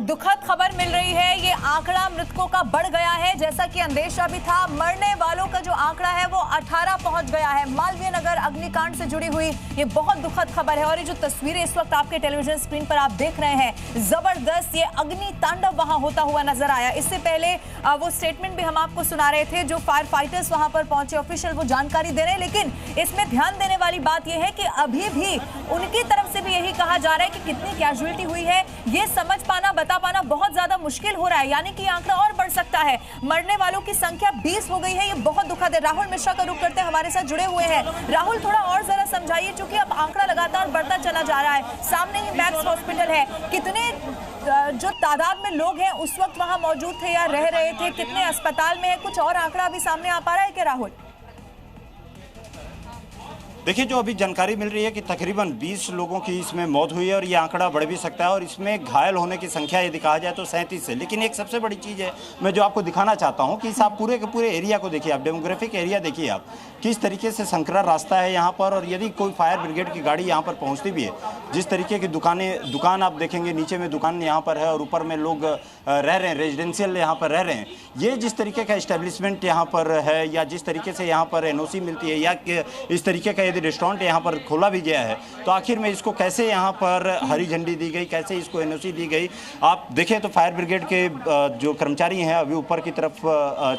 दुखद खबर मिल रही है। ये आंकड़ा मृतकों का बढ़ गया है, जैसा कि अंदेशा भी था। मरने वालों का जो आंकड़ा है वो 18 पहुंच गया है। मालवीय नगर अग्निकांड से जुड़ी हुई ये बहुत दुखद खबर है। और ये जो तस्वीरें इस वक्त आपके टेलीविजन स्क्रीन पर आप देख रहे हैं, जबरदस्त ये अग्नि तांडव वहां होता हुआ नजर आया। इससे पहले वो स्टेटमेंट भी हम आपको सुना रहे थे, जो फायर फाइटर्स वहां पर पहुंचे, ऑफिशियल वो जानकारी दे रहे हैं। लेकिन इसमें ध्यान देने वाली बात यह है कि अभी भी उनकी तरफ से भी यही कहा जा रहा है कि कितनी कैजुअलिटी हुई है ये समझ पाना, बता पाना बहुत ज्यादा मुश्किल हो रहा है। यानी कि आंकड़ा और बढ़ सकता है। मरने वालों की संख्या 20 हो गई है। ये बहुत दुखद है। राहुल मिश्रा का रुख करते हमारे साथ जुड़े हुए हैं। राहुल, थोड़ा और जरा समझाइए, क्योंकि अब आंकड़ा लगातार बढ़ता चला जा रहा है। सामने ही मैक्स हॉस्पिटल है। कितने जो तादाद में लोग हैं उस वक्त वहां मौजूद थे या रह रहे थे, कितने अस्पताल में है, कुछ और आंकड़ा अभी सामने आ पा रहा है क्या राहुल? देखिए, जो अभी जानकारी मिल रही है कि तकरीबन 20 लोगों की इसमें मौत हुई है और ये आंकड़ा बढ़ भी सकता है। और इसमें घायल होने की संख्या यदि कहा जाए तो 37 है। लेकिन एक सबसे बड़ी चीज़ है, मैं जो आपको दिखाना चाहता हूँ कि इस आप पूरे के पूरे एरिया को देखिए, आप डेमोग्राफिक एरिया देखिए, आप किस तरीके से संकरा रास्ता है यहाँ पर। और यदि कोई फायर ब्रिगेड की गाड़ी यहाँ पर पहुँचती भी है, जिस तरीके की दुकान आप देखेंगे, नीचे में दुकान यहाँ पर है और ऊपर में लोग रह रहे हैं, रेजिडेंशियल यहाँ पर रह रहे हैं। ये जिस तरीके का इस्टेब्लिशमेंट यहाँ पर है, या जिस तरीके से यहाँ पर NOC मिलती है, या इस तरीके का यदि रेस्टोरेंट यहाँ पर खोला भी गया है, तो आखिर में इसको कैसे यहाँ पर हरी झंडी दी गई, कैसे इसको NOC दी गई। आप देखें तो फायर ब्रिगेड के जो कर्मचारी हैं अभी ऊपर की तरफ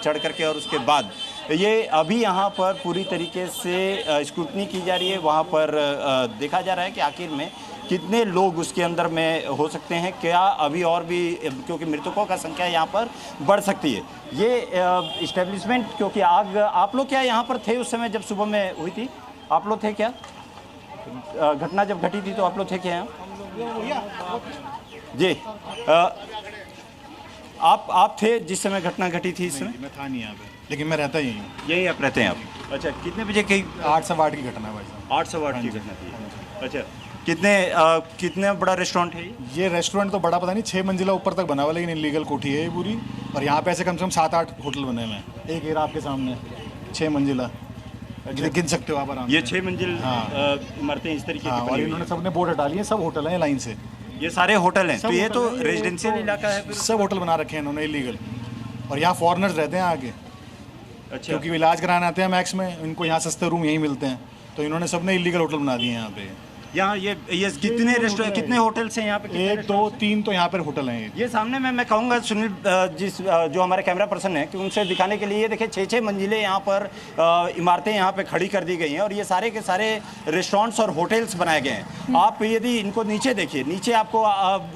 चढ़ करके, और उसके बाद ये अभी यहाँ पर पूरी तरीके से स्क्रूटनी की जा रही है। वहाँ पर देखा जा रहा है कि आखिर में कितने लोग उसके अंदर में हो सकते हैं, क्या अभी और भी, क्योंकि मृतकों का संख्या यहाँ पर बढ़ सकती है। ये इस्टेब्लिशमेंट, क्योंकि आग, आप लोग क्या यहाँ पर थे उस समय जब सुबह में हुई थी? आप लोग थे क्या? घटना जब घटी थी तो आप लोग थे क्या यहाँ? जी, आप थे जिस समय घटना घटी थी? इस समय मैं था नहीं यहाँ पे, लेकिन मैं रहता ही हूँ। यही आप रहते हैं आप? अच्छा, कितने बजे की? 8:15 की घटना है भाई साहब। 8:15 की घटना थी। अच्छा, कितने बड़ा रेस्टोरेंट है ये रेस्टोरेंट तो बड़ा पता नहीं, 6 मंजिला ऊपर तक बना हुआ, लेकिन इलीगल कोठी है ये पूरी। और यहाँ पे ऐसे कम से कम 7-8 होटल बने हुए हैं। एक एरा आपके सामने 6 मंजिला, गिन सकते हो आप आराम से। ये 6 मंजिल इमारतें इस तरीके की। और इन्होंने सबने बोर्ड हटा लिए, सब होटल हैं लाइन से। ये सारे होटल हैं, तो ये तो रेजिडेंशियल इलाका है। सब होटल बना रखे हैं इन्होंने इलीगल। और यहाँ फॉरेनर्स रहते हैं आगे। अच्छा, क्योंकि इलाज कराने आते हैं मैक्स में, इनको यहाँ सस्ते रूम यहीं मिलते हैं, तो इन्होंने सबने इलीगल होटल बना दिए हैं यहाँ पे। यहाँ ये कितने रेस्टोरेंट, कितने होटल्स हैं यहाँ पे? 1 2 3 तो यहाँ पर होटल हैं। ये सामने में मैं कहूँगा सुनील, जो हमारे कैमरा पर्सन है, कि उनसे दिखाने के लिए, देखिए 6-6 मंजिले यहाँ पर इमारतें यहाँ पे खड़ी कर दी गई हैं। और ये सारे के सारे रेस्टोरेंट्स और होटल्स बनाए गए हैं। आप यदि इनको नीचे देखिए, नीचे आपको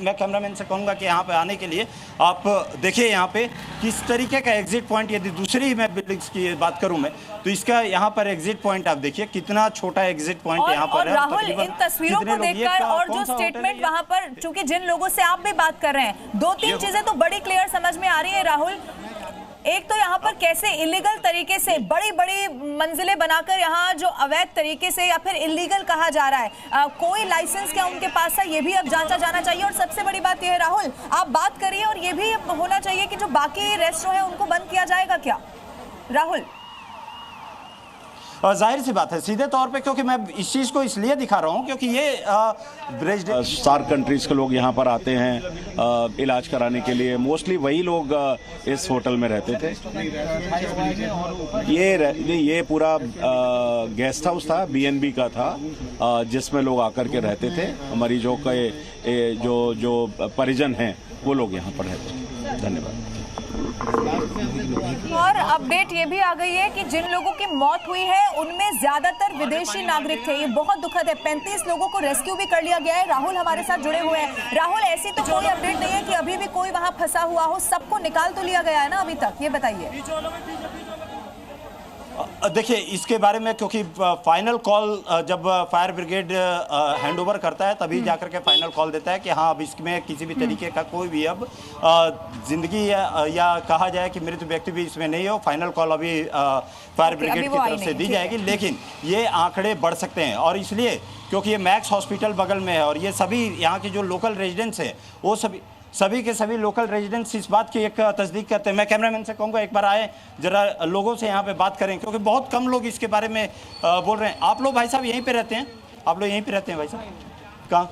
मैं कैमरामैन से कहूँगा कि यहाँ पे आने के लिए आप देखिए यहाँ पे किस तरीके का एग्जिट पॉइंट, यदि दूसरी मैं बिल्डिंग्स की बात करूँ मैं, तो इसका यहाँ पर एग्जिट पॉइंट आप देखिए, कितना छोटा एग्जिट पॉइंट यहाँ पर है। राहुल, इन तस्वीरों को देखकर और जो स्टेटमेंट वहां पर, चूंकि जिन लोगों से आप भी बात कर रहे हैं, 2-3 चीजें तो बड़ी क्लियर समझ में आ रही है राहुल। एक तो यहाँ पर कैसे इलीगल तरीके से बड़ी-बड़ी मंजिलें बनाकर यहाँ जो अवैध तरीके से या फिर इलीगल कहा जा रहा है, कोई लाइसेंस क्या उनके पास है, ये भी अब जांचा जाना चाहिए। और सबसे बड़ी बात यह है राहुल, आप बात करिए, और ये भी होना चाहिए कि जो बाकी रेस्टोरेंट है उनको बंद किया जाएगा क्या राहुल? जाहिर सी बात है, सीधे तौर पे, क्योंकि मैं इस चीज़ को इसलिए दिखा रहा हूँ क्योंकि ये सार्क कंट्रीज़ के लोग यहाँ पर आते हैं इलाज कराने के लिए। मोस्टली वही लोग इस होटल में रहते थे। ये पूरा गेस्ट हाउस था, BNB का था, जिसमें लोग आकर के रहते थे। मरीजों के जो परिजन हैं वो लोग यहाँ पर रहते हैं। धन्यवाद। और अपडेट ये भी आ गई है कि जिन लोगों की मौत हुई है उनमें ज्यादातर विदेशी नागरिक थे। ये बहुत दुखद है। 35 लोगों को रेस्क्यू भी कर लिया गया है। राहुल हमारे साथ जुड़े हुए हैं। राहुल, ऐसी तो कोई अपडेट नहीं है कि अभी भी कोई वहां फंसा हुआ हो, सबको निकाल तो लिया गया है ना अभी तक? ये बताइए। देखिए, इसके बारे में, क्योंकि फाइनल कॉल जब फायर ब्रिगेड हैंडओवर करता है तभी जाकर के फाइनल कॉल देता है कि हाँ, अब इसमें किसी भी तरीके का कोई भी अब जिंदगी या कहा जाए कि मृत व्यक्ति भी इसमें नहीं हो। फाइनल कॉल अभी फायर ब्रिगेड की तरफ से दी जाएगी। लेकिन ये आंकड़े बढ़ सकते हैं, और इसलिए क्योंकि ये मैक्स हॉस्पिटल बगल में है, और ये सभी यहाँ के जो लोकल रेजिडेंट्स हैं वो सभी के सभी लोकल रेजिडेंट्स इस बात की एक तस्दीक करते हैं। मैं कैमरामैन से कहूँगा एक बार आए, जरा लोगों से यहाँ पे बात करें, क्योंकि बहुत कम लोग इसके बारे में बोल रहे हैं। आप लोग भाई साहब यहीं पे रहते हैं? आप लोग यहीं पे रहते हैं भाई साहब? कहाँ?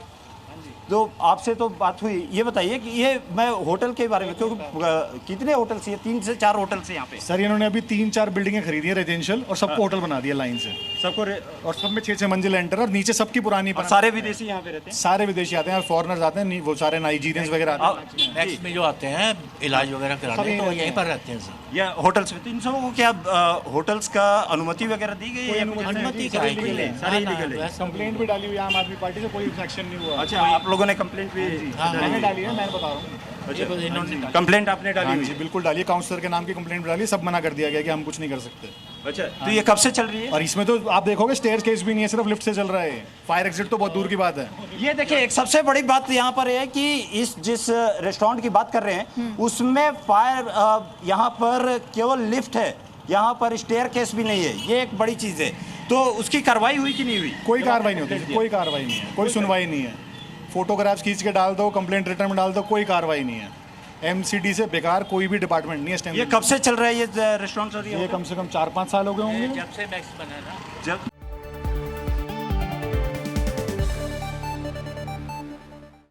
तो आपसे तो बात हुई, ये बताइए कि ये मैं होटल के बारे में, क्योंकि कितने होटल्स ये 3 से 4 होटल्स यहाँ पे? सर इन्होंने अभी 3-4 बिल्डिंगें खरीदी है रेजिडेंशियल और सबको होटल बना दिया लाइन से, सबको और सब में 6-6 मंजिल एंटर, और नीचे सबकी पुरानी सारे विदेशी यहाँ पे रहते हैं? सारे विदेशी आते हैं, फॉरेनर्स आते हैं, वो सारे नाइजीरियंस वगैरह आते हैं। टैक्स में जो आते हैं इलाज वगैरह कराने, तो यहीं पर रहते हैं सर। या होटल्स में? तो इन सबों को क्या होटल्स का अनुमति वगैरह दी गई है? अनुमति क्या है? सारे illegal है। कंप्लेंट भी डाली हुई है आम आदमी पार्टी से, कोई एक्शन नहीं हुआ। अच्छा, आप लोगों ने कंप्लेंट भी? मैंने डाली है, मैं बता रहा हूँ। कंप्लेंट आपने डाली हाँ हुई जी है? बिल्कुल डालिए, काउंसलर के नाम की कंप्लेंट डाली, सब मना कर दिया गया कि हम कुछ नहीं कर सकते। अच्छा, तो ये कब से चल रही है? और इसमें तो आप देखोगे स्टेयर केस भी नहीं है, सिर्फ लिफ्ट से चल रहा है, फायर एग्जिट तो बहुत दूर की बात है। ये देखिए, एक सबसे बड़ी बात यहाँ पर है कि इस जिस रेस्टोरेंट की बात कर रहे हैं उसमें फायर यहाँ पर केवल लिफ्ट है, यहाँ पर स्टेयर केस भी नहीं है। ये एक बड़ी चीज़ है। तो उसकी कार्रवाई हुई कि नहीं हुई? कोई कार्रवाई नहीं होती, कोई कार्रवाई नहीं है, कोई सुनवाई नहीं है। फोटोग्राफ्स खींच के डाल दो, कंप्लेंट रिटर्न में डाल दो, कोई कार्रवाई नहीं है। एमसीडी से बेकार कोई भी डिपार्टमेंट नहीं है। ये कब से चल रहा है ये रेस्टोरेंट? ये कम से कम 4-5 साल हो गए होंगे। जब से मैक्स बना ना, जब